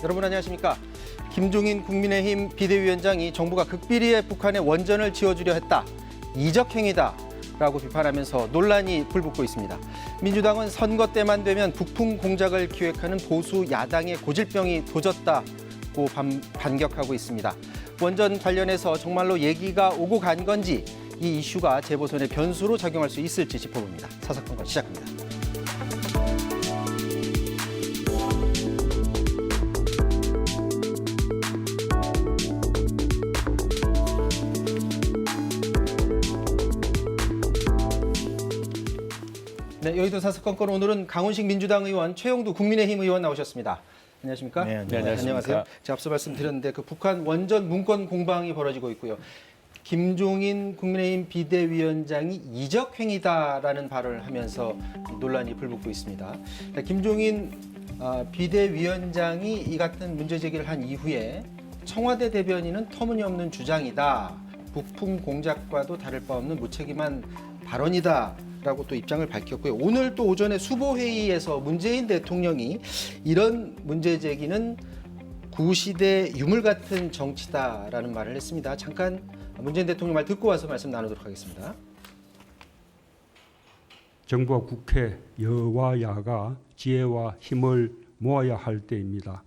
여러분 안녕하십니까? 김종인 국민의힘 비대위원장이 정부가 극비리에 북한에 원전을 지어주려 했다. 이적행위다. 라고 비판하면서 논란이 불붙고 있습니다. 민주당은 선거 때만 되면 북풍 공작을 기획하는 보수 야당의 고질병이 도졌다고 반격하고 있습니다. 원전 관련해서 정말로 얘기가 오고 간 건지 이 이슈가 재보선의 변수로 작용할 수 있을지 짚어봅니다. 사사건건 시작합니다. 네, 여의도 사사건건 오늘은 강훈식 민주당 의원, 최영두 국민의힘 의원 나오셨습니다. 안녕하십니까? 네, 안녕하세요. 제가 앞서 말씀드렸는데 그 북한 원전 문건 공방이 벌어지고 있고요. 김종인 국민의힘 비대위원장이 이적행위다라는 발언을 하면서 논란이 불붙고 있습니다. 김종인 비대위원장이 이 같은 문제 제기를 한 이후에 청와대 대변인은 터무니없는 주장이다. 북풍 공작과도 다를 바 없는 무책임한 발언이다. 라고 또 입장을 밝혔고요. 오늘 또 오전에 수보회의에서 문재인 대통령이 이런 문제 제기는 구시대 유물 같은 정치다라는 말을 했습니다. 잠깐 문재인 대통령 말 듣고 와서 말씀 나누도록 하겠습니다. 정부와 국회, 여와 야가 지혜와 힘을 모아야 할 때입니다.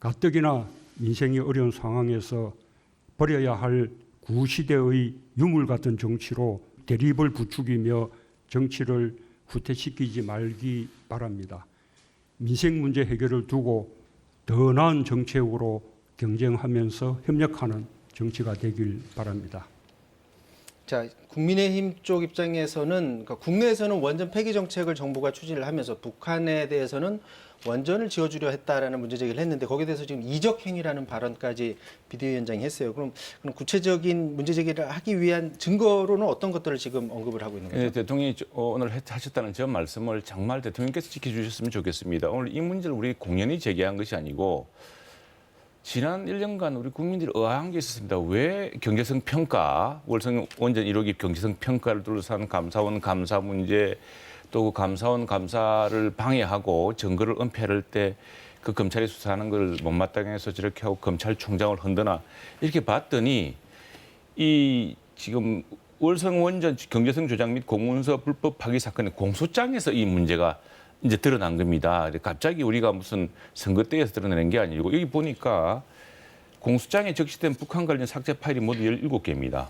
가뜩이나 민생이 어려운 상황에서 버려야 할 구시대의 유물 같은 정치로 대립을 부추기며 정치를 후퇴시키지 말기 바랍니다. 민생 문제 해결을 두고 더 나은 정책으로 경쟁하면서 협력하는 정치가 되길 바랍니다. 자, 국민의힘 쪽 입장에서는 그러니까 국내에서는 원전 폐기 정책을 정부가 추진을 하면서 북한에 대해서는 원전을 지어주려 했다라는 문제 제기를 했는데 거기에 대해서 지금 이적행위라는 발언까지 비대위원장이 했어요. 그럼 구체적인 문제 제기를 하기 위한 증거로는 어떤 것들을 지금 언급을 하고 있는 거죠? 네, 대통령이 오늘 하셨다는 저 말씀을 정말 대통령께서 지켜주셨으면 좋겠습니다. 오늘 이 문제를 우리 공연히 제기한 것이 아니고 지난 1년간 우리 국민들이 의아한 게 있었습니다. 왜 경제성 평가, 월성 원전 1호기 경제성 평가를 둘러싼 감사원 감사 문제, 또 감사원 감사를 방해하고 증거를 은폐할 때 그 검찰이 수사하는 걸 못마땅해서 저렇게 하고 검찰총장을 흔드나 이렇게 봤더니 이 지금 월성 원전 경제성 조작 및 공문서 불법 파기 사건의 공소장에서 이 문제가 이제 드러난 겁니다. 갑자기 우리가 무슨 선거 때에서 드러내는 게 아니고 여기 보니까 공소장에 적시된 북한 관련 삭제 파일이 모두 17개입니다.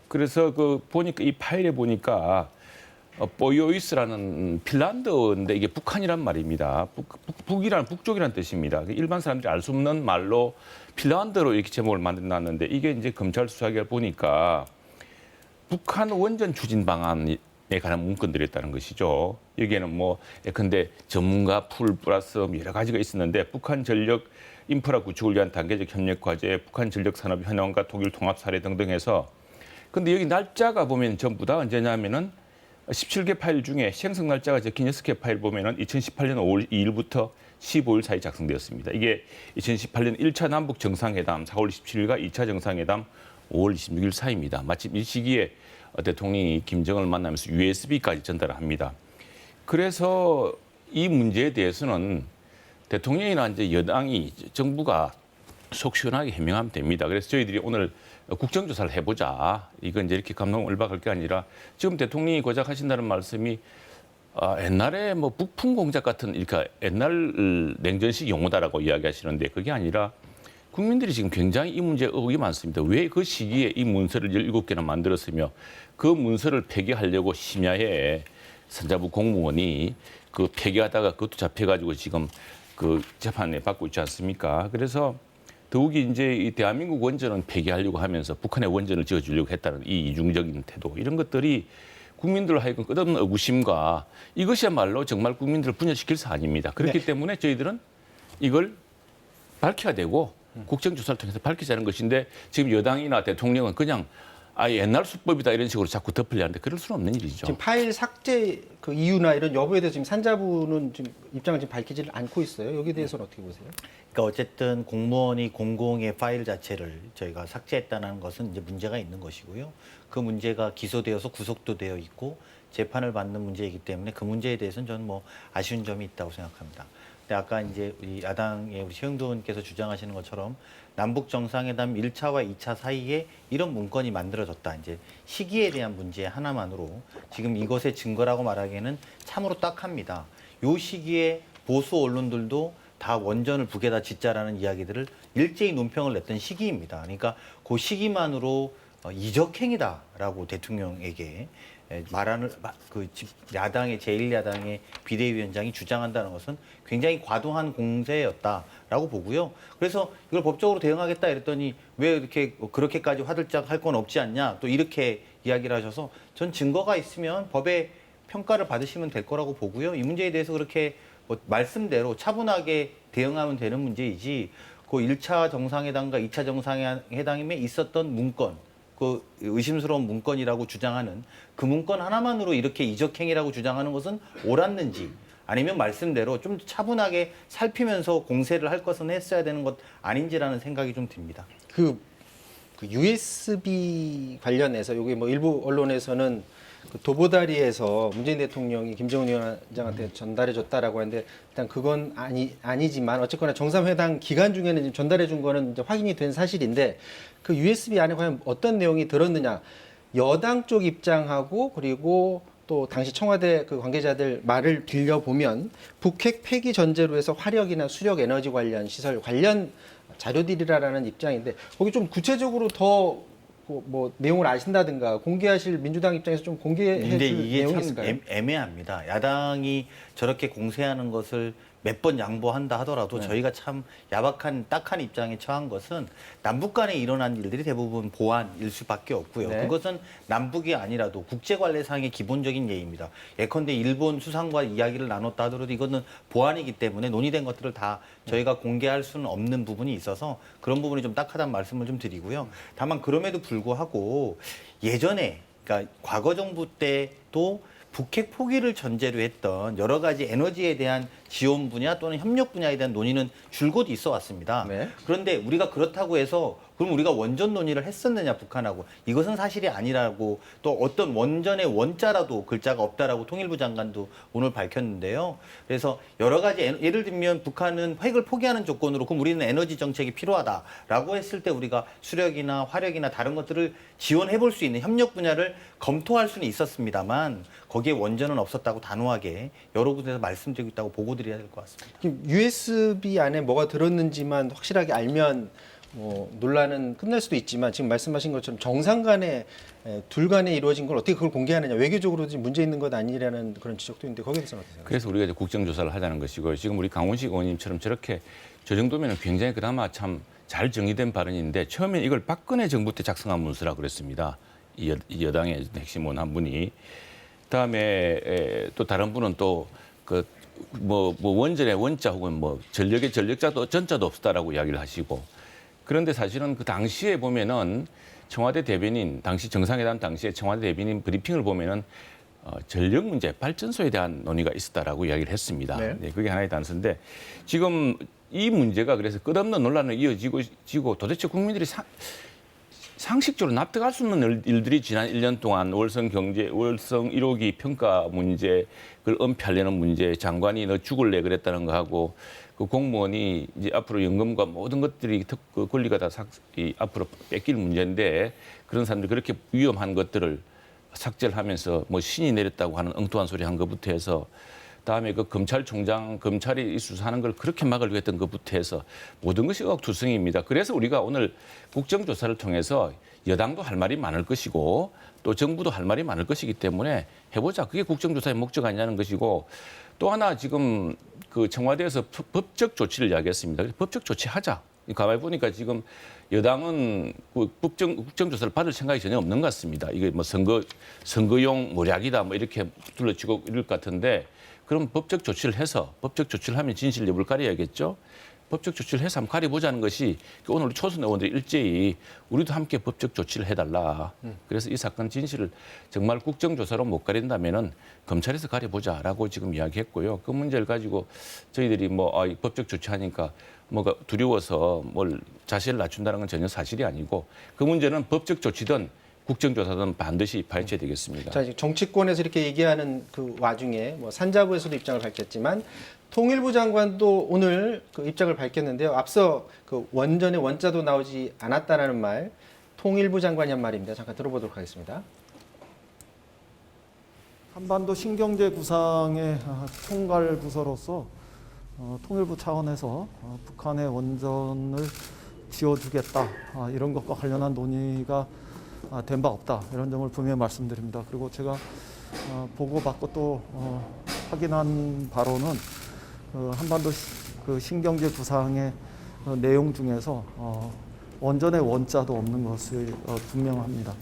그래서 보니까 이 파일에 보니까 보요이스라는 핀란드인데 이게 북한이란 말입니다. 북쪽이라는 뜻입니다. 일반 사람들이 알 수 없는 말로 핀란드로 이렇게 제목을 만들어놨는데 이게 이제 검찰 수사기를 보니까 북한 원전 추진 방안에 관한 문건들이었다는 것이죠. 여기에는 예컨대 전문가 풀 플러스 여러 가지가 있었는데 북한 전력 인프라 구축을 위한 단계적 협력 과제, 북한 전력 산업 현황과 독일 통합 사례 등등 해서 근데 여기 날짜가 보면 전부 다 언제냐면은 17개 파일 중에 생성 날짜가 적힌 6개 파일 보면은 2018년 5월 2일부터 15일 사이 작성되었습니다. 이게 2018년 1차 남북 정상회담 4월 27일과 2차 정상회담 5월 26일 사이입니다. 마침 이 시기에 대통령이 김정은을 만나면서 USB까지 전달을 합니다. 그래서 이 문제에 대해서는 대통령이나 이제 여당이 정부가 속 시원하게 해명하면 됩니다. 그래서 저희들이 오늘 국정조사를 해보자. 이건 이제 이렇게 감동을박할 게 아니라 지금 대통령이 고작 하신다는 말씀이 옛날에 북풍 공작 같은 이렇게 옛날 냉전식 용어다라고 이야기하시는데 그게 아니라 국민들이 지금 굉장히 이 문제에 의혹이 많습니다. 왜 그 시기에 이 문서를 17개나 만들었으며 그 문서를 폐기하려고 심야에 산자부 공무원이 그 폐기하다가 그것도 잡혀가지고 지금 그 재판에 받고 있지 않습니까? 그래서 더욱이 이제 이 대한민국 원전은 폐기하려고 하면서 북한의 원전을 지어주려고 했다는 이 이중적인 태도 이런 것들이 국민들 하여금 끝없는 의구심과 이것이야말로 정말 국민들을 분열시킬 사안입니다. 그렇기 때문에 저희들은 이걸 밝혀야 되고 국정조사를 통해서 밝히자는 것인데 지금 여당이나 대통령은 그냥 옛날 수법이다 이런 식으로 자꾸 덮으려 하는데 그럴 수는 없는 일이죠. 지금 파일 삭제 그 이유나 이런 여부에 대해서 지금 산자부는 지금 입장을 지금 밝히지 않고 있어요. 여기에 대해서는 어떻게 보세요? 그러니까 어쨌든 공무원이 공공의 파일 자체를 저희가 삭제했다는 것은 이제 문제가 있는 것이고요. 그 문제가 기소되어서 구속도 되어 있고 재판을 받는 문제이기 때문에 그 문제에 대해서는 저는 뭐 아쉬운 점이 있다고 생각합니다. 근데 아까 이제 우리 야당의 우리 최영도 의원께서 주장하시는 것처럼 남북 정상회담 1차와 2차 사이에 이런 문건이 만들어졌다. 이제 시기에 대한 문제 하나만으로 지금 이것의 증거라고 말하기에는 참으로 딱합니다. 요 시기에 보수 언론들도 다 원전을 북에다 짓자라는 이야기들을 일제히 논평을 냈던 시기입니다. 그러니까 그 시기만으로 이적행위다라고 대통령에게 말하는 그 야당의 제1야당의 비대위원장이 주장한다는 것은 굉장히 과도한 공세였다라고 보고요. 그래서 이걸 법적으로 대응하겠다 이랬더니 왜 이렇게 그렇게까지 화들짝 할 건 없지 않냐 또 이렇게 이야기를 하셔서 전 증거가 있으면 법의 평가를 받으시면 될 거라고 보고요. 이 문제에 대해서 그렇게 뭐 말씀대로 차분하게 대응하면 되는 문제이지 그 1차 정상회담과 2차 정상회담에 있었던 문건 그 의심스러운 문건이라고 주장하는 그 문건 하나만으로 이렇게 이적행위라고 주장하는 것은 옳았는지 아니면 말씀대로 좀 차분하게 살피면서 공세를 할 것은 했어야 되는 것 아닌지라는 생각이 좀 듭니다. 그 USB 관련해서 여기 뭐 일부 언론에서는 그 도보다리에서 문재인 대통령이 김정은 위원장한테 전달해줬다라고 하는데 일단 그건 아니지만 어쨌거나 정상회담 기간 중에는 지금 전달해준 거는 이제 확인이 된 사실인데 그 USB 안에 과연 어떤 내용이 들었느냐 여당 쪽 입장하고 그리고 또 당시 청와대 그 관계자들 말을 들려보면 북핵 폐기 전제로 해서 화력이나 수력 에너지 관련 시설 관련 자료들이라는 입장인데 거기 좀 구체적으로 더 뭐 내용을 아신다든가 공개하실 민주당 입장에서 좀 공개해 줄 근데 이게 내용이 참 있을까요? 애매합니다. 야당이 저렇게 공세하는 것을 몇 번 양보한다 하더라도 네. 저희가 참 야박한 딱한 입장에 처한 것은 남북 간에 일어난 일들이 대부분 보안일 수밖에 없고요. 네. 그것은 남북이 아니라도 국제관례상의 기본적인 예입니다. 예컨대 일본 수상과 이야기를 나눴다 하더라도 이거는 보안이기 때문에 논의된 것들을 다 저희가 공개할 수는 없는 부분이 있어서 그런 부분이 좀 딱하다는 말씀을 좀 드리고요. 다만 그럼에도 불구하고 예전에 그러니까 과거 정부 때도 북핵 포기를 전제로 했던 여러 가지 에너지에 대한 지원 분야 또는 협력 분야에 대한 논의는 줄곧 있어 왔습니다. 네. 그런데 우리가 그렇다고 해서 그럼 우리가 원전 논의를 했었느냐 북한하고 이것은 사실이 아니라고 또 어떤 원전의 원자라도 글자가 없다라고 통일부 장관도 오늘 밝혔는데요. 그래서 여러 가지 예를 들면 북한은 핵을 포기하는 조건으로 그럼 우리는 에너지 정책이 필요하다라고 했을 때 우리가 수력이나 화력이나 다른 것들을 지원해 볼 수 있는 협력 분야를 검토할 수는 있었습니다만 거기에 원전은 없었다고 단호하게 여러 군데서 말씀드리고 있다고 보고 드려야 될 것 같습니다. USB 안에 뭐가 들었는지만 확실하게 알면 뭐 논란은 끝날 수도 있지만 지금 말씀하신 것처럼 정상 간에 둘 간에 이루어진 걸 어떻게 그걸 공개하느냐 외교적으로 지금 문제 있는 것 아니라는 그런 지적도 있는데 거기에 대해서는 어떻게 생각하세요? 그래서 우리가 이제 국정조사를 하자는 것이고 지금 우리 강훈식 의원님처럼 저렇게 저 정도면 굉장히 그나마 참 잘 정리된 발언인데 처음에 이걸 박근혜 정부 때 작성한 문서라 그랬습니다. 이 여당의 핵심 의원 한 분이. 그다음에 또 다른 분은 또 그 뭐 원전의 원자 혹은 뭐 전력의 전력자도 전자도 없었다라고 이야기를 하시고 그런데 사실은 그 당시에 보면은 청와대 대변인 당시 정상회담 당시에 청와대 대변인 브리핑을 보면은 전력 문제, 발전소에 대한 논의가 있었다라고 이야기를 했습니다. 네. 네, 그게 하나의 단서인데 지금 이 문제가 그래서 끝없는 논란을 이어지고 도대체 국민들이 상식적으로 납득할 수 없는 일들이 지난 1년 동안 월성 1호기 평가 문제, 그걸 은폐하려는 문제, 장관이 너 죽을래 그랬다는 거 하고 그 공무원이 이제 앞으로 연금과 모든 것들이 그 권리가 다 앞으로 뺏길 문제인데 그런 사람들이 그렇게 위험한 것들을 삭제를 하면서 뭐 신이 내렸다고 하는 엉뚱한 소리 한 것부터 해서 다음에 그 검찰총장, 검찰이 수사하는 걸 그렇게 막으려고 했던 것부터 해서 모든 것이 의혹투성입니다. 그래서 우리가 오늘 국정조사를 통해서 여당도 할 말이 많을 것이고 또 정부도 할 말이 많을 것이기 때문에 해보자. 그게 국정조사의 목적 아니냐는 것이고 또 하나 지금 그 청와대에서 법적 조치를 이야기했습니다. 그래서 법적 조치하자. 가만히 보니까 지금 여당은 국정조사를 받을 생각이 전혀 없는 것 같습니다. 이게 뭐 선거용 모략이다 뭐 이렇게 둘러치고 이럴 것 같은데 그럼 법적 조치를 해서 법적 조치를 하면 진실 여부를 가려야겠죠. 법적 조치를 해서 한번 가려보자는 것이 오늘 초선 의원들이 일제히 우리도 함께 법적 조치를 해달라. 그래서 이 사건 진실을 정말 국정조사로 못 가린다면은 검찰에서 가려보자라고 지금 이야기했고요. 그 문제를 가지고 저희들이 법적 조치하니까 뭐가 두려워서 뭘 자세를 낮춘다는 건 전혀 사실이 아니고 그 문제는 법적 조치든 국정조사는 반드시 파헤쳐야 되겠습니다. 자, 지금 정치권에서 이렇게 얘기하는 그 와중에 뭐 산자부에서도 입장을 밝혔지만 통일부 장관도 오늘 그 입장을 밝혔는데요. 앞서 그 원전의 원자도 나오지 않았다라는 말, 통일부 장관이 한 말입니다. 잠깐 들어보도록 하겠습니다. 한반도 신경제 구상의 총괄 부서로서 통일부 차원에서 북한의 원전을 지어주겠다 이런 것과 관련한 논의가 된 바 없다 이런 점을 분명히 말씀드립니다. 그리고 제가 보고받고 또 확인한 바로는 한반도 그 신경제 구상의 내용 중에서 원전의 원자도 없는 것이 분명합니다.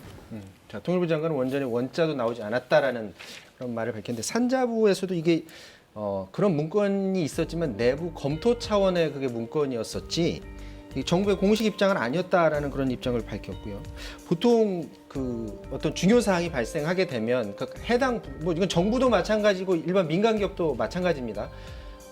자, 통일부 장관은 원전의 원자도 나오지 않았다라는 그런 말을 밝혔는데 산자부에서도 이게 그런 문건이 있었지만 내부 검토 차원의 그게 문건이었었지 이 정부의 공식 입장은 아니었다라는 그런 입장을 밝혔고요. 보통 그 어떤 중요 사항이 발생하게 되면 그 해당 뭐 이건 정부도 마찬가지고 일반 민간 기업도 마찬가지입니다.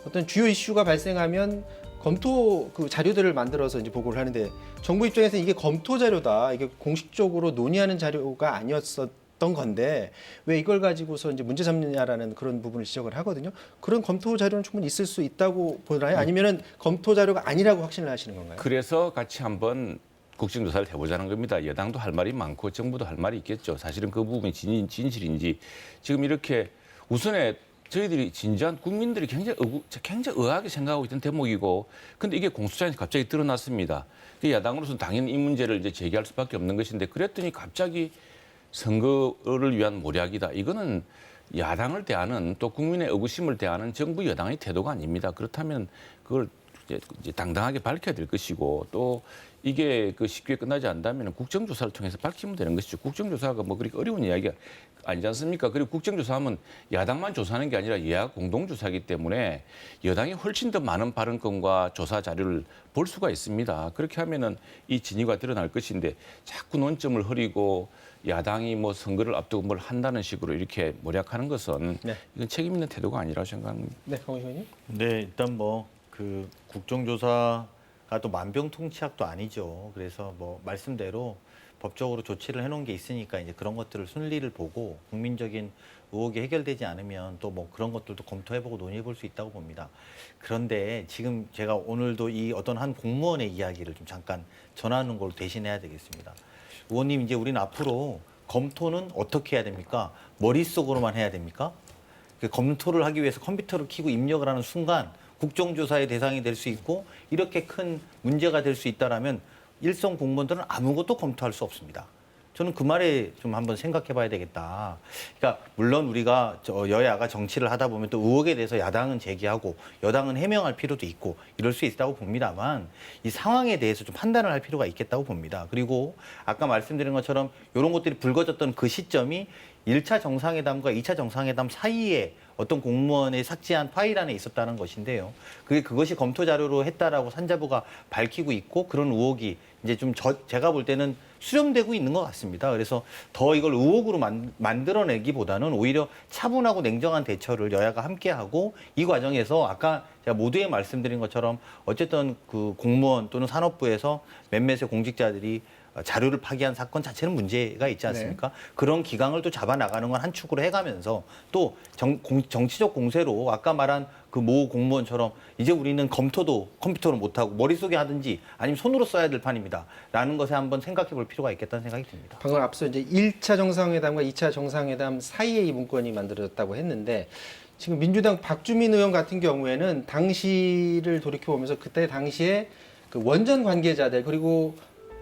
어떤 주요 이슈가 발생하면 검토 그 자료들을 만들어서 이제 보고를 하는데 정부 입장에서 이게 검토 자료다. 이게 공식적으로 논의하는 자료가 아니었었던 건데 왜 이걸 가지고서 이제 문제 삼느냐라는 그런 부분을 지적을 하거든요. 그런 검토 자료는 충분히 있을 수 있다고 보나요? 아니면은 검토 자료가 아니라고 확신을 하시는 건가요? 그래서 같이 한번 국정조사를 해보자는 겁니다. 여당도 할 말이 많고 정부도 할 말이 있겠죠. 사실은 그 부분이 진실인지 지금 이렇게 우선에 저희들이 진지한 국민들이 굉장히 의아하게 생각하고 있던 대목이고, 근데 이게 공수처에서 갑자기 드러났습니다. 야당으로서는 당연히 이 문제를 이제 제기할 수밖에 없는 것인데, 그랬더니 갑자기 선거를 위한 모략이다. 이거는 야당을 대하는 또 국민의 의구심을 대하는 정부 여당의 태도가 아닙니다. 그렇다면 그걸 이제 당당하게 밝혀야 될 것이고, 또 이게 그 쉽게 끝나지 않다면 국정조사를 통해서 밝히면 되는 것이죠. 국정조사가 뭐 그렇게 어려운 이야기가 아니지 않습니까? 그리고 국정조사하면 야당만 조사하는 게 아니라 여야 공동조사이기 때문에 여당이 훨씬 더 많은 발언권과 조사 자료를 볼 수가 있습니다. 그렇게 하면은 이 진위가 드러날 것인데 자꾸 논점을 흐리고 야당이 뭐 선거를 앞두고 뭘 한다는 식으로 이렇게 모략하는 것은 이건 책임 있는 태도가 아니라고 생각합니다. 네, 강훈 의원님. 네, 일단 뭐 그 국정조사가 또 만병통치약도 아니죠. 그래서 뭐 말씀대로 법적으로 조치를 해놓은 게 있으니까 이제 그런 것들을 순리를 보고 국민적인 의혹이 해결되지 않으면 또 뭐 그런 것들도 검토해보고 논의해볼 수 있다고 봅니다. 그런데 지금 제가 오늘도 이 어떤 한 공무원의 이야기를 좀 잠깐 전하는 걸로 대신해야 되겠습니다. 의원님, 이제 우리는 앞으로 검토는 어떻게 해야 됩니까? 머릿속으로만 해야 됩니까? 검토를 하기 위해서 컴퓨터를 켜고 입력을 하는 순간 국정조사의 대상이 될 수 있고 이렇게 큰 문제가 될 수 있다라면 일선 공무원들은 아무것도 검토할 수 없습니다. 저는 그 말에 좀 한번 생각해 봐야 되겠다. 그러니까 물론 우리가 여야가 정치를 하다 보면 또 의혹에 대해서 야당은 제기하고 여당은 해명할 필요도 있고 이럴 수 있다고 봅니다만 이 상황에 대해서 좀 판단을 할 필요가 있겠다고 봅니다. 그리고 아까 말씀드린 것처럼 이런 것들이 불거졌던 그 시점이 1차 정상회담과 2차 정상회담 사이에 어떤 공무원의 삭제한 파일 안에 있었다는 것인데요. 그것이 검토 자료로 했다라고 산자부가 밝히고 있고 그런 의혹이 이제 좀 제가 볼 때는 수렴되고 있는 것 같습니다. 그래서 더 이걸 의혹으로 만들어내기보다는 오히려 차분하고 냉정한 대처를 여야가 함께하고 이 과정에서 아까 제가 모두에 말씀드린 것처럼 어쨌든 그 공무원 또는 산업부에서 몇몇의 공직자들이 자료를 파기한 사건 자체는 문제가 있지 않습니까? 네. 그런 기강을 또 잡아나가는 건 한 축으로 해가면서 또 정치적 공세로 아까 말한 그 모 공무원처럼 이제 우리는 검토도 컴퓨터로 못하고 머릿속에 하든지 아니면 손으로 써야 될 판입니다. 라는 것에 한번 생각해 볼 필요가 있겠다는 생각이 듭니다. 방금 앞서 이제 1차 정상회담과 2차 정상회담 사이에 이 문건이 만들어졌다고 했는데 지금 민주당 박주민 의원 같은 경우에는 당시를 돌이켜보면서 그때 당시에 그 원전 관계자들 그리고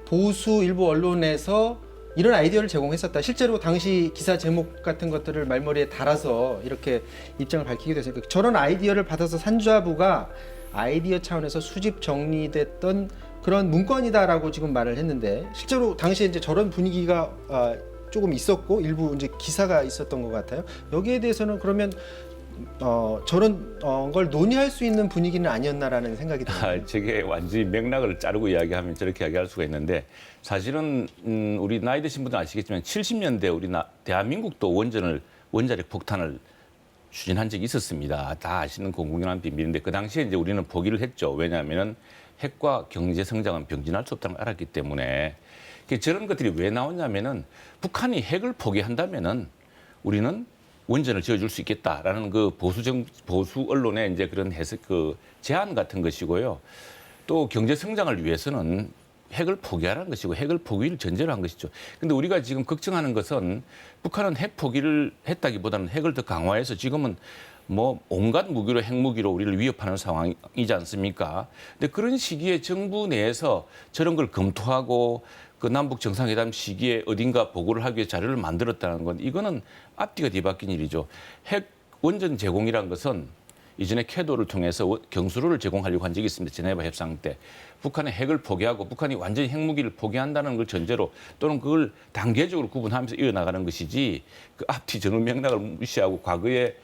보수 일부 언론에서 이런 아이디어를 제공했었다. 실제로 당시 기사 제목 같은 것들을 말머리에 달아서 이렇게 입장을 밝히기도 했으니까 저런 아이디어를 받아서 산자부가 아이디어 차원에서 수집 정리됐던 그런 문건이다라고 지금 말을 했는데 실제로 당시에 이제 저런 분위기가 조금 있었고 일부 이제 기사가 있었던 것 같아요. 여기에 대해서는 그러면 저런 걸 논의할 수 있는 분위기는 아니었나라는 생각이 듭니다. 저게 완전히 맥락을 자르고 이야기하면 저렇게 이야기할 수가 있는데 사실은 우리 나이 드신 분들 아시겠지만 70년대 우리 대한민국도 원자력 폭탄을 추진한 적이 있었습니다. 다 아시는 공공연한 비밀인데 그 당시에 이제 우리는 포기를 했죠. 왜냐하면은 핵과 경제 성장은 병진할 수 없다는 걸 알았기 때문에 저런 것들이 왜 나오냐면은 북한이 핵을 포기한다면은 우리는 원전을 지어줄 수 있겠다라는 그 보수 언론의 이제 그런 해석 그 제안 같은 것이고요. 또 경제 성장을 위해서는 핵을 포기하라는 것이고 핵을 포기를 전제로 한 것이죠. 근데 우리가 지금 걱정하는 것은 북한은 핵 포기를 했다기보다는 핵을 더 강화해서 지금은 뭐 온갖 무기로 핵무기로 우리를 위협하는 상황이지 않습니까? 근데 그런 시기에 정부 내에서 저런 걸 검토하고 그 남북 정상회담 시기에 어딘가 보고를 하기 위해 자료를 만들었다는 건 이거는 앞뒤가 뒤바뀐 일이죠. 핵 원전 제공이란 것은 이전에 캐도를 통해서 경수로를 제공하려고 한 적이 있습니다. 제네바 협상 때. 북한의 핵을 포기하고 북한이 완전히 핵무기를 포기한다는 걸 전제로 또는 그걸 단계적으로 구분하면서 이어나가는 것이지 그 앞뒤 전후 맥락을 무시하고 과거에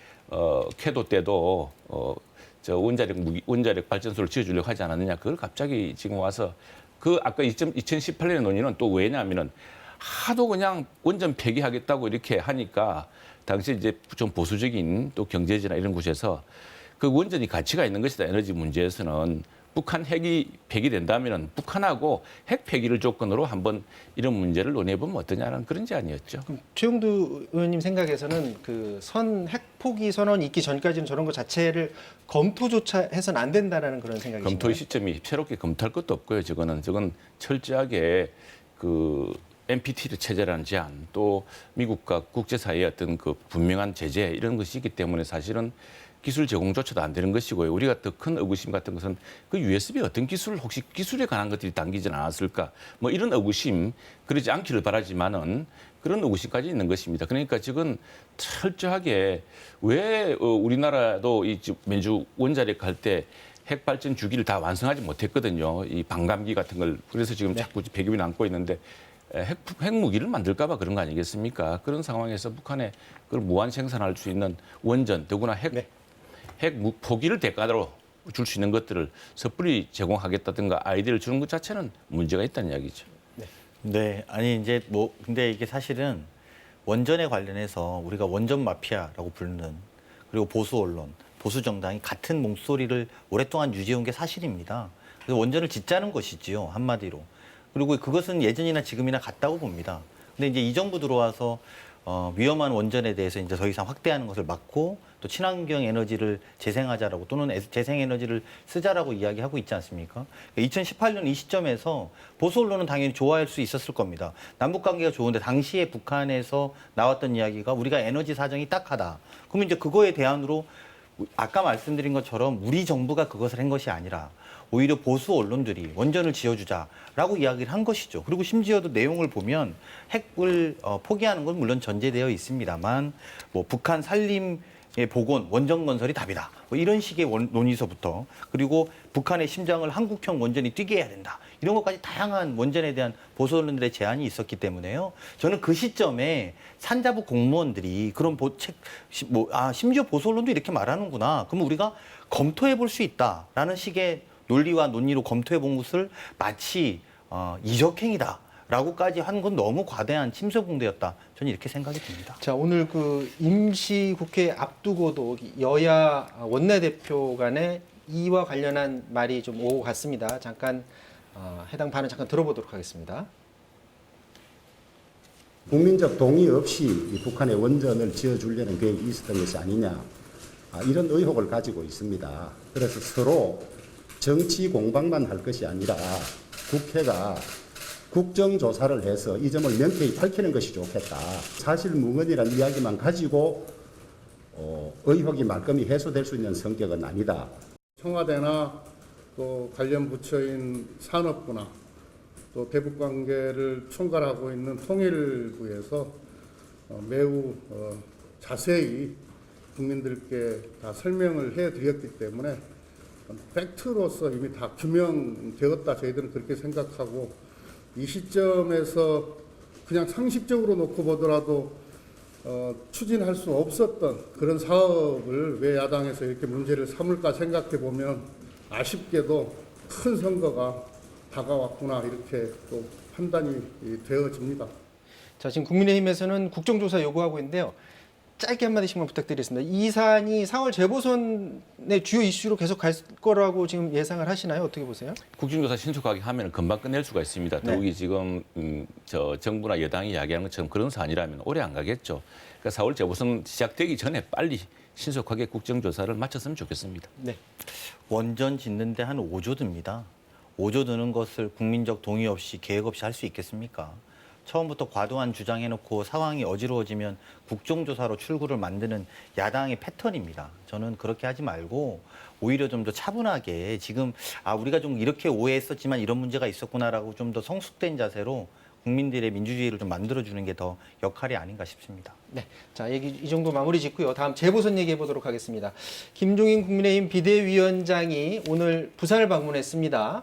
캐도 때도 저 원자력 발전소를 지어주려고 하지 않았느냐. 그걸 갑자기 지금 와서 그 아까 2018년의 논의는 또 왜냐하면은 하도 그냥 원전 폐기하겠다고 이렇게 하니까 당시 이제 좀 보수적인 또 경제지나 이런 곳에서 그 원전이 가치가 있는 것이다. 에너지 문제에서는 북한 핵이 폐기된다면은 북한하고 핵 폐기를 조건으로 한번 이런 문제를 논해보면 어떠냐는 그런 제안이었죠. 그럼 최영두 의원님 생각에서는 그 선 핵포기 선언이 있기 전까지는 저런 것 자체를 검토조차 해서는 안 된다라는 그런 생각이신가요? 검토의 시점이 새롭게 검토할 것도 없고요. 저건 철저하게 그 NPT 체제라는 제안 또 미국과 국제사회의 어떤 그 분명한 제재 이런 것이 있기 때문에 사실은 기술 제공조차도 안 되는 것이고요. 우리가 더 큰 의구심 같은 것은 그 USB 어떤 기술 혹시 기술에 관한 것들이 담기진 않았을까? 뭐 이런 의구심 그러지 않기를 바라지만은 그런 의구심까지 있는 것입니다. 그러니까 지금 철저하게 왜 우리나라도 이 맨주 원자력 할 때 핵발전 주기를 다 완성하지 못했거든요. 이 반감기 같은 걸 그래서 지금 자꾸 배경이 남고 있는데 핵무기를 만들까 봐 그런 거 아니겠습니까? 그런 상황에서 북한에 그걸 무한 생산할 수 있는 원전 더구나 핵 포기를 대가로 줄 수 있는 것들을 섣불리 제공하겠다든가 아이디어를 주는 것 자체는 문제가 있다는 이야기죠. 네, 아니 이제 뭐 근데 이게 사실은 원전에 관련해서 우리가 원전 마피아라고 부르는 그리고 보수 언론, 보수 정당이 같은 목소리를 오랫동안 유지해온 게 사실입니다. 그래서 원전을 짓자는 것이지요, 한마디로. 그리고 그것은 예전이나 지금이나 같다고 봅니다. 근데 이제 이 정부 들어와서 위험한 원전에 대해서 이제 더 이상 확대하는 것을 막고 또 친환경 에너지를 재생하자라고 또는 재생 에너지를 쓰자라고 이야기하고 있지 않습니까? 2018년 이 시점에서 보수 언론은 당연히 좋아할 수 있었을 겁니다. 남북 관계가 좋은데 당시에 북한에서 나왔던 이야기가 우리가 에너지 사정이 딱하다. 그러면 이제 그거에 대안으로 아까 말씀드린 것처럼 우리 정부가 그것을 한 것이 아니라 오히려 보수 언론들이 원전을 지어주자라고 이야기를 한 것이죠. 그리고 심지어도 내용을 보면 핵을 포기하는 건 물론 전제되어 있습니다만 뭐 북한 산림의 복원, 원전 건설이 답이다. 뭐 이런 식의 논의서부터 그리고 북한의 심장을 한국형 원전이 뛰게 해야 된다. 이런 것까지 다양한 원전에 대한 보수 언론들의 제안이 있었기 때문에요. 저는 그 시점에 산자부 공무원들이 그런 심지어 보수 언론도 이렇게 말하는구나. 그러면 우리가 검토해 볼 수 있다라는 식의 논리와 논의로 검토해 본 것을 마치 이적행위다라고까지 한 건 너무 과대한 침소봉대였다. 저는 이렇게 생각이 듭니다. 자, 오늘 그 임시국회 앞두고도 여야 원내대표 간에 이와 관련한 말이 좀 오고 갔습니다. 잠깐 해당 발언 잠깐 들어보도록 하겠습니다. 국민적 동의 없이 이 북한의 원전을 지어주려는 계획이 있었던 것이 아니냐 이런 의혹을 가지고 있습니다. 그래서 서로 정치 공방만 할 것이 아니라 국회가 국정조사를 해서 이 점을 명쾌히 밝히는 것이 좋겠다. 사실무근이라는 이야기만 가지고 의혹이 말끔히 해소될 수 있는 성격은 아니다. 청와대나 또 관련 부처인 산업부나 또 대북 관계를 총괄하고 있는 통일부에서 매우 자세히 국민들께 다 설명을 해드렸기 때문에 팩트로서 이미 다 규명되었다. 저희들은 그렇게 생각하고 이 시점에서 그냥 상식적으로 놓고 보더라도 추진할 수 없었던 그런 사업을 왜 야당에서 이렇게 문제를 삼을까 생각해 보면 아쉽게도 큰 선거가 다가왔구나 이렇게 또 판단이 되어집니다. 자, 지금 국민의힘에서는 국정조사 요구하고 있는데요. 짧게 한마디씩만 부탁드리겠습니다. 이 사안이 4월 재보선의 주요 이슈로 계속 갈 거라고 지금 예상을 하시나요? 어떻게 보세요? 국정조사 신속하게 하면 금방 끝낼 수가 있습니다. 네. 더욱이 지금 저 정부나 여당이 이야기하는 것처럼 그런 사안이라면 오래 안 가겠죠. 그러니까 4월 재보선 시작되기 전에 빨리 신속하게 국정조사를 마쳤으면 좋겠습니다. 네. 원전 짓는데 한 5조 듭니다. 5조 드는 것을 국민적 동의 없이 계획 없이 할 수 있겠습니까? 처음부터 과도한 주장해놓고 상황이 어지러워지면 국정조사로 출구를 만드는 야당의 패턴입니다. 저는 그렇게 하지 말고 오히려 좀 더 차분하게 지금 우리가 좀 이렇게 오해했었지만 이런 문제가 있었구나라고 좀 더 성숙된 자세로 국민들의 민주주의를 좀 만들어주는 게 더 역할이 아닌가 싶습니다. 네, 자 얘기 이 정도 마무리 짓고요. 다음 재보선 얘기해 보도록 하겠습니다. 김종인 국민의힘 비대위원장이 오늘 부산을 방문했습니다.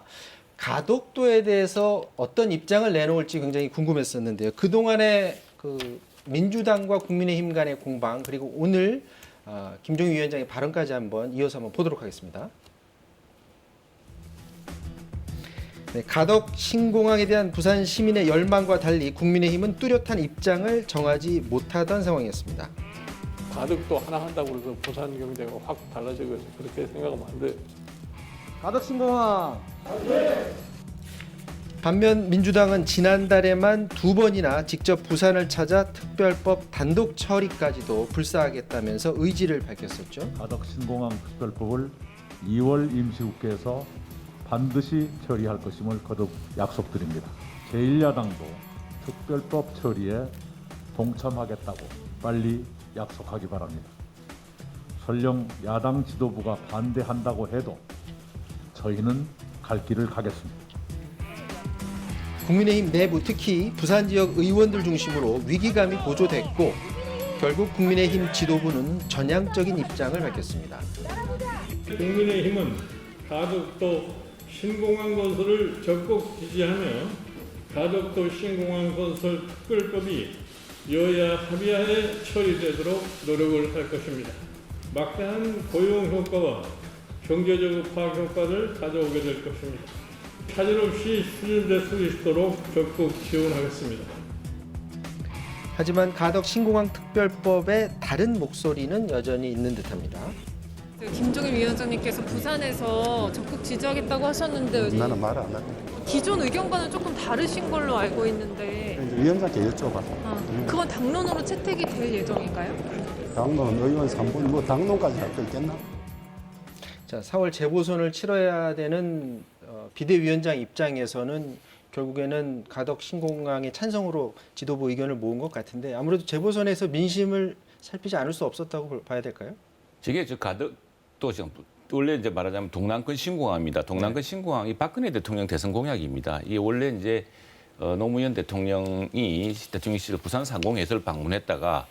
가덕도에 대해서 어떤 입장을 내놓을지 굉장히 궁금했었는데요. 그동안의 그 민주당과 국민의힘 간의 공방 그리고 오늘 김종인 위원장의 발언까지 이어서 한번 보도록 하겠습니다. 네, 가덕 신공항에 대한 부산 시민의 열망과 달리 국민의힘은 뚜렷한 입장을 정하지 못하던 상황이었습니다. 가덕도 하나 한다고 해서 부산 경제가 확 달라지고 그렇게 생각하면 안 돼요. 가덕 신공항 반면 민주당은 지난달에만 2번이나 직접 부산을 찾아 특별법 단독 처리까지도 불사하겠다면서 의지를 밝혔었죠. 가덕 신공항 특별법을 2월 임시국회에서 반드시 처리할 것임을 거듭 약속드립니다. 제1야당도 특별법 처리에 동참하겠다고 빨리 약속하기 바랍니다. 설령 야당 지도부가 반대한다고 해도 저희는 갈 길을 가겠습니다. 국민의힘 내부 특히 부산 지역 의원들 중심으로 위기감이 고조됐고 결국 국민의힘 지도부는 전향적인 입장을 밝혔습니다. 국민의힘은 가덕도 신공항 건설을 적극 지지하며 가덕도 신공항 건설 특별법이 여야 합의하에 처리되도록 노력을 할 것입니다. 막대한 고용 효과와 경제적 파악 효과를 가져오게 될 것입니다. 차질 없이 수준될 수 있도록 적극 지원하겠습니다. 하지만 가덕 신공항 특별법의 다른 목소리는 여전히 있는 듯합니다. 김종인 위원장님께서 부산에서 적극 지지하겠다고 하셨는데 나는 말 안 하고 기존 의견과는 조금 다르신 걸로 알고 있는데 위원장께 여쭤봐서 그건 당론으로 채택이 될 예정인가요? 당론 의원 3분 뭐 당론까지 할 거 있겠나? 자, 4월 재보선을 치러야 되는 비대위원장 입장에서는 결국에는 가덕 신공항의 찬성으로 지도부 의견을 모은 것 같은데 아무래도 재보선에서 민심을 살피지 않을 수 없었다고 봐야 될까요? 저게 저 가덕도 지금 원래 이제 말하자면 동남권 신공항입니다. 동남권 신공항이 박근혜 대통령 대선 공약입니다. 이게 원래 이제 노무현 대통령이 대통령실을 부산 상공회의소를 방문했다가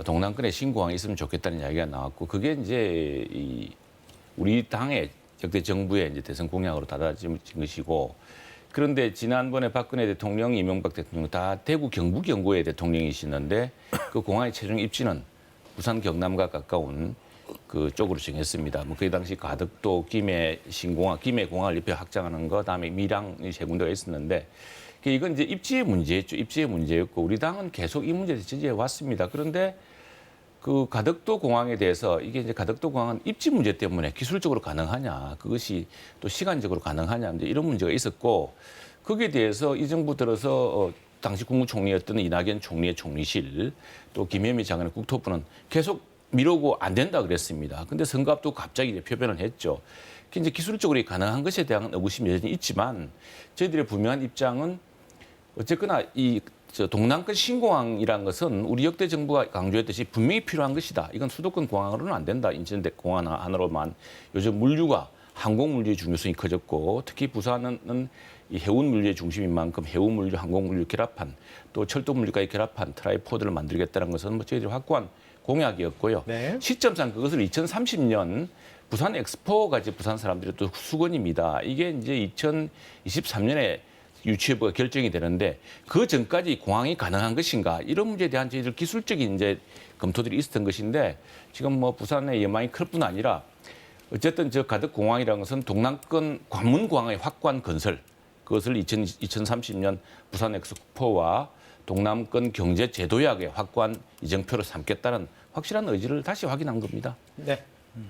동남권에 신공항이 있으면 좋겠다는 이야기가 나왔고 그게 이제 우리 당의 역대 정부의 이제 대선 공약으로 받아진 것이고 그런데 지난번에 박근혜 대통령, 이명박 대통령 다 대구 경북 연구회 대통령이시는데 그 공항의 최종 입지는 부산 경남과 가까운 그 쪽으로 정했습니다. 뭐 그 당시 가덕도, 김해 신공항, 김해 공항을 옆에 확장하는 거, 다음에 밀양이 세 군데가 있었는데 이건 이제 입지의 문제였죠. 입지의 문제였고 우리 당은 계속 이 문제에 지지해 왔습니다. 그런데 그 가덕도 공항에 대해서 이게 이제 가덕도 공항은 입지 문제 때문에 기술적으로 가능하냐, 그것이 또 시간적으로 가능하냐, 이제 이런 문제가 있었고 거기에 대해서 이 정부 들어서 당시 국무총리였던 이낙연 총리의 총리실 또 김현미 장관의 국토부는 계속 미루고 안 된다 그랬습니다. 근데 선거 앞두고 갑자기 이제 표변을 했죠. 이제 기술적으로 가능한 것에 대한 의구심이 여전히 있지만 저희들의 분명한 입장은 어쨌거나 동남권 신공항이라는 것은 우리 역대 정부가 강조했듯이 분명히 필요한 것이다. 이건 수도권 공항으로는 안 된다. 인천 공항 하나로만. 요즘 물류가 항공 물류의 중요성이 커졌고 특히 부산은 이 해운 물류의 중심인 만큼 해운 물류, 항공 물류 결합한 또 철도 물류까지 결합한 트라이포드를 만들겠다는 것은 뭐 저희들이 확고한 공약이었고요. 네. 시점상 그것을 2030년 부산 엑스포가 이제 부산 사람들의 또 수건입니다. 이게 이제 2023년에 유치해부가 결정이 되는데 그 전까지 공항이 가능한 것인가 이런 문제에 대한 저희들 기술적인 이제 검토들이 있었던 것인데 지금 뭐 부산의 여망이 클 뿐 아니라 어쨌든 저 가덕 공항이라는 것은 동남권 관문공항의 확고한 건설 그것을 2030년 부산 엑스포와 동남권 경제 제도약의 확고한 이정표를 삼겠다는 확실한 의지를 다시 확인한 겁니다. 네.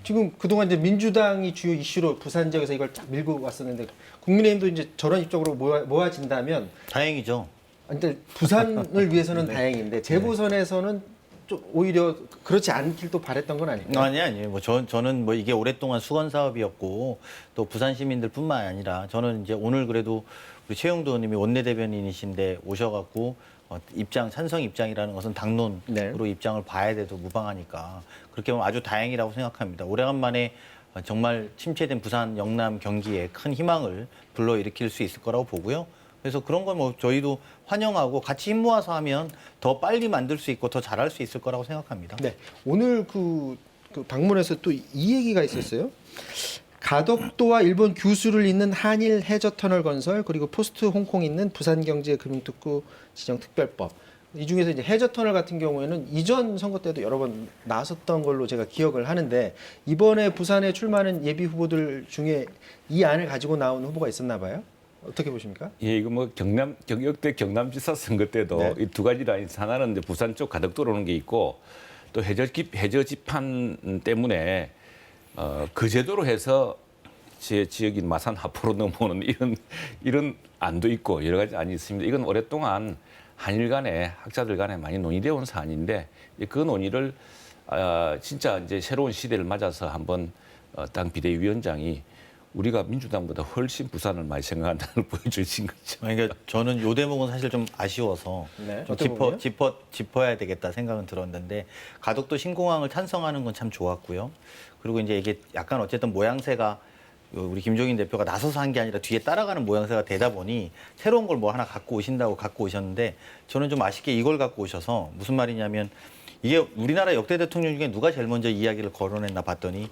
지금 그동안 이제 민주당이 주요 이슈로 부산 지역에서 이걸 쫙 밀고 왔었는데 국민의힘도 이제 저런 입장으로 모아진다면 다행이죠. 근데 부산을 위해서는 다행인데 재보선에서는 좀 오히려 그렇지 않길 또 바랬던 건 아닌가요? 아니에요. 뭐 저는 뭐 이게 오랫동안 수건 사업이었고 또 부산 시민들뿐만 아니라 저는 이제 오늘 그래도 우리 최영두 의원님이 원내대변인이신데 오셔갖고 찬성 입장이라는 것은 당론으로 입장을 봐야 돼도 무방하니까 그렇게 보면 아주 다행이라고 생각합니다. 오래간만에 정말 침체된 부산, 영남, 경기에 큰 희망을 불러일으킬 수 있을 거라고 보고요. 그래서 그런 건 뭐 저희도 환영하고 같이 힘 모아서 하면 더 빨리 만들 수 있고 더 잘할 수 있을 거라고 생각합니다. 네. 오늘 그 방문에서 또 이 얘기가 있었어요. 가덕도와 일본 규수를 잇는 한일 해저 터널 건설 그리고 포스트 홍콩 있는 부산경제금융특구 지정 특별법. 이 중에서 이제 해저 터널 같은 경우에는 이전 선거 때도 여러 번 나섰던 걸로 제가 기억을 하는데 이번에 부산에 출마하는 예비 후보들 중에 이 안을 가지고 나온 후보가 있었나 봐요. 어떻게 보십니까? 예, 이거 뭐 역대 경남지사 선거 때도 이 두 가지 라인 하나는 이제 부산 쪽 가덕도로 오는 게 있고 또 해저 지판 때문에 그 제도로 해서 제 지역인 마산 하포로 넘어오는 이런 안도 있고 여러 가지 안이 있습니다. 이건 오랫동안 한일 간에 학자들 간에 많이 논의되어 온 사안인데 그 논의를 진짜 이제 새로운 시대를 맞아서 한번 당 비대위원장이 우리가 민주당보다 훨씬 부산을 많이 생각한다는 걸 보여주신 거죠. 그러니까 저는 요 대목은 사실 좀 아쉬워서 좀 짚어야 되겠다 생각은 들었는데 가덕도 신공항을 찬성하는 건 참 좋았고요. 그리고 이제 이게 약간 어쨌든 모양새가 우리 김종인 대표가 나서서 한 게 아니라 뒤에 따라가는 모양새가 되다 보니 새로운 걸 뭐 하나 갖고 오신다고 갖고 오셨는데 저는 좀 아쉽게 이걸 갖고 오셔서 무슨 말이냐면 이게 우리나라 역대 대통령 중에 누가 제일 먼저 이야기를 거론했나 봤더니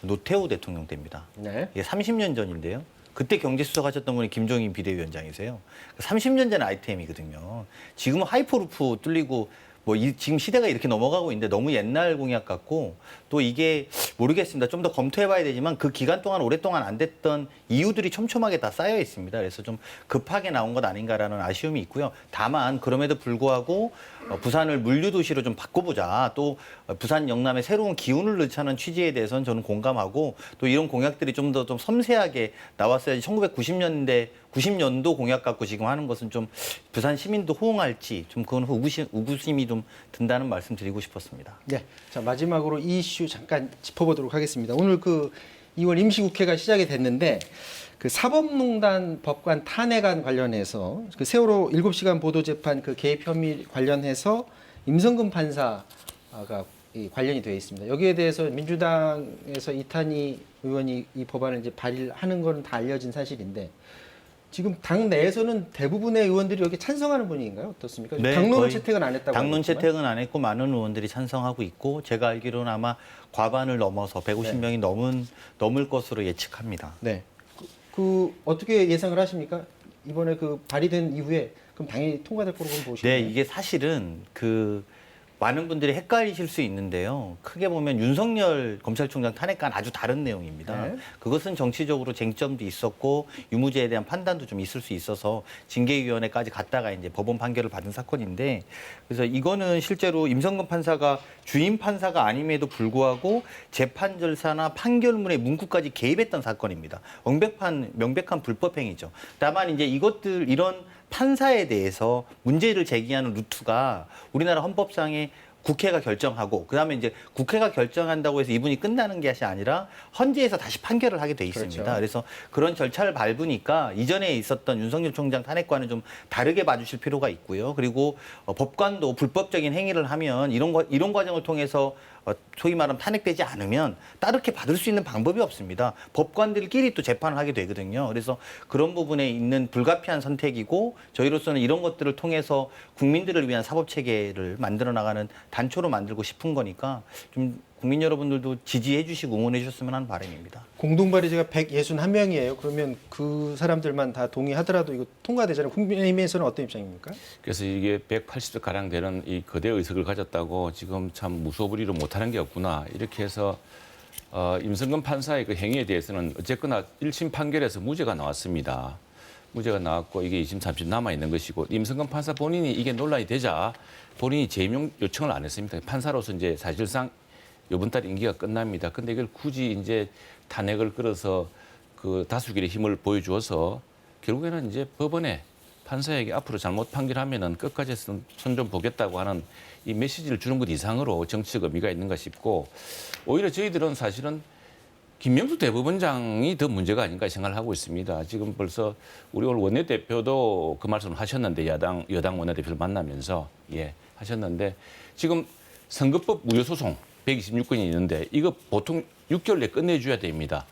노태우 대통령 때입니다. 네. 이게 30년 전인데요. 그때 경제수석 하셨던 분이 김종인 비대위원장이세요. 30년 전 아이템이거든요. 지금은 하이퍼루프 뚫리고 지금 시대가 이렇게 넘어가고 있는데 너무 옛날 공약 같고 또 이게 모르겠습니다. 좀 더 검토해봐야 되지만 그 기간 동안 오랫동안 안 됐던 이유들이 촘촘하게 다 쌓여 있습니다. 그래서 좀 급하게 나온 것 아닌가라는 아쉬움이 있고요. 다만 그럼에도 불구하고 부산을 물류도시로 좀 바꿔보자. 또 부산 영남에 새로운 기운을 넣자는 취지에 대해서는 저는 공감하고 또 이런 공약들이 좀 더 좀 섬세하게 나왔어야지 90년도 공약 갖고 지금 하는 것은 좀 부산 시민도 호응할지 좀 그건 의구심이 좀 든다는 말씀 드리고 싶었습니다. 네. 자, 마지막으로 이 이슈 잠깐 짚어보도록 하겠습니다. 오늘 그 2월 임시국회가 시작이 됐는데 그 사법농단 법관 탄핵안 관련해서 그 세월호 7시간 보도재판 그 개입 혐의 관련해서 임성근 판사가 관련이 되어 있습니다. 여기에 대해서 민주당에서 이탄희 의원이 이 법안을 이제 발의하는 건 다 알려진 사실인데 지금 당 내에서는 대부분의 의원들이 여기 찬성하는 분위기인가요? 어떻습니까? 네, 당론은 채택은 안 했다고. 당론 채택은 안 했고 많은 의원들이 찬성하고 있고 제가 알기로는 아마 과반을 넘어서 150명이 넘을 것으로 예측합니다. 네. 그 어떻게 예상을 하십니까? 이번에 그 발의된 이후에 그럼 당연히 통과될 거로 보시나요? 네, 이게 사실은 많은 분들이 헷갈리실 수 있는데요. 크게 보면 윤석열 검찰총장 탄핵과는 아주 다른 내용입니다. 네. 그것은 정치적으로 쟁점도 있었고 유무죄에 대한 판단도 좀 있을 수 있어서 징계위원회까지 갔다가 이제 법원 판결을 받은 사건인데 그래서 이거는 실제로 임성근 판사가 주임 판사가 아님에도 불구하고 재판 절차나 판결문의 문구까지 개입했던 사건입니다. 명백한 불법행위죠. 다만 이제 이런 판사에 대해서 문제를 제기하는 루트가 우리나라 헌법상에 국회가 결정하고 그다음에 이제 국회가 결정한다고 해서 이분이 끝나는 것이 아니라 헌재에서 다시 판결을 하게 돼 있습니다. 그렇죠. 그래서 그런 절차를 밟으니까 이전에 있었던 윤석열 총장 탄핵과는 좀 다르게 봐주실 필요가 있고요. 그리고 법관도 불법적인 행위를 하면 이런 과정을 통해서 소위 말하면 탄핵되지 않으면 따르게 받을 수 있는 방법이 없습니다. 법관들끼리 또 재판을 하게 되거든요. 그래서 그런 부분에 있는 불가피한 선택이고 저희로서는 이런 것들을 통해서 국민들을 위한 사법체계를 만들어 나가는 단초로 만들고 싶은 거니까 좀 국민 여러분들도 지지해 주시고 응원해 주셨으면 하는 바람입니다. 공동발의제가 161명이에요. 그러면 그 사람들만 다 동의하더라도 이거 통과되잖아요. 국민의힘에서는 어떤 입장입니까? 그래서 이게 180석 가량 되는 이 거대 의석을 가졌다고 지금 참 무소불위로 못하는 게 없구나. 이렇게 해서 임성근 판사의 그 행위에 대해서는 어쨌거나 1심 판결에서 무죄가 나왔습니다. 무죄가 나왔고 이게 2심, 3심 남아 있는 것이고 임성근 판사 본인이 이게 논란이 되자 본인이 재임용 요청을 안 했습니다. 판사로서 이제 사실상 이번 달 임기가 끝납니다. 근데 이걸 굳이 이제 탄핵을 끌어서 그 다수결의 힘을 보여주어서 결국에는 이제 법원에 판사에게 앞으로 잘못 판결하면은 끝까지 손 좀 보겠다고 하는 이 메시지를 주는 것 이상으로 정치적 의미가 있는가 싶고 오히려 저희들은 사실은 김명수 대법원장이 더 문제가 아닌가 생각을 하고 있습니다. 지금 벌써 우리 오늘 원내대표도 그 말씀을 하셨는데 여당 원내대표를 만나면서 하셨는데 지금 선거법 무효소송 126건이 있는데 이거 보통 6개월 내에 끝내줘야 됩니다.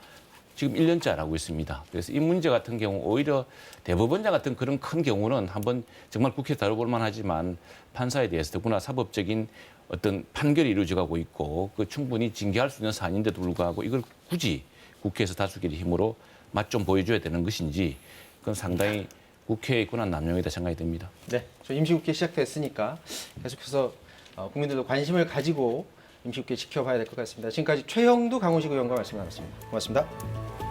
지금 1년째 안 하고 있습니다. 그래서 이 문제 같은 경우 오히려 대법원장 같은 그런 큰 경우는 한번 정말 국회에 다뤄볼 만하지만 판사에 대해서 더구나 사법적인 어떤 판결이 이루어져가고 있고 그 충분히 징계할 수 있는 사안인데도 불구하고 이걸 굳이 국회에서 다수결의 힘으로 맛 좀 보여줘야 되는 것인지 그건 상당히 국회의 권한 남용이다 생각이 듭니다. 네, 저 임시국회 시작됐으니까 계속해서 국민들도 관심을 가지고 임시국회 지켜봐야 될 것 같습니다. 지금까지 최형두 강원시 의원과 말씀 나눴습니다. 고맙습니다.